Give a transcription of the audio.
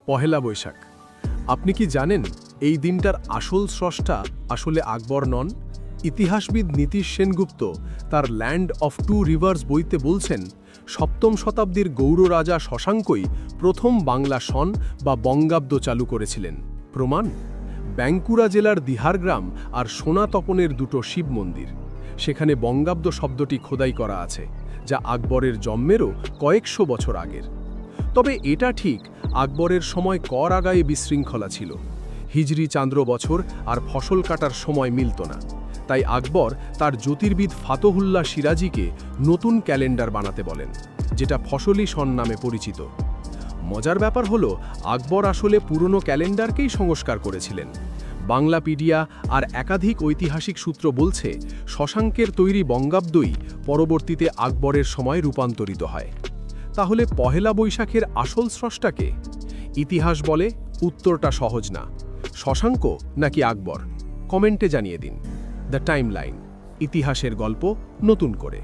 পহেলা বৈশাখ। আপনি কি জানেন এই দিনটার আসল স্রষ্টা আসলে আকবর নন? ইতিহাসবিদ নীতিশ সেনগুপ্ত তার ল্যান্ড অফ টু রিভার্স বইতে বলছেন, সপ্তম শতাব্দীর গৌড় রাজা শশাঙ্কই প্রথম বাংলা সন বা বঙ্গাব্দ চালু করেছিলেন। প্রমাণ? বাঁকুড়া জেলার দিহারগ্রাম আর সোনাতপনের দুটো শিব মন্দির। সেখানে বঙ্গাব্দ শব্দটি খোদাই করা আছে, যা আকবরের জন্মেরও কয়েকশো বছর আগের। তবে এটা ঠিক, আকবরের সময় কর আগায়ে বিশৃঙ্খলা ছিল। হিজরি চান্দ্র বছর আর ফসল কাটার সময় মিলত না। তাই আকবর তার জ্যোতির্বিদ ফাতহুল্লাহ সিরাজিকে নতুন ক্যালেন্ডার বানাতে বলেন, যেটা ফসলি সন নামে পরিচিত। মজার ব্যাপার হলো, আকবর আসলে পুরনো ক্যালেন্ডারকেই সংস্কার করেছিলেন। বাংলাপিডিয়া আর একাধিক ঐতিহাসিক সূত্র বলছে, শশাঙ্কের তৈরি বঙ্গাব্দই পরবর্তীতে আকবরের সময় রূপান্তরিত হয়। তাহলে পহেলা বৈশাখের আসল স্রষ্টাকে? ইতিহাস বলে উত্তরটা সহজ না। শশাঙ্ক নাকি আকবর? কমেন্টে জানিয়ে দিন। দ্য টাইমলাইন, ইতিহাসের গল্প নতুন করে।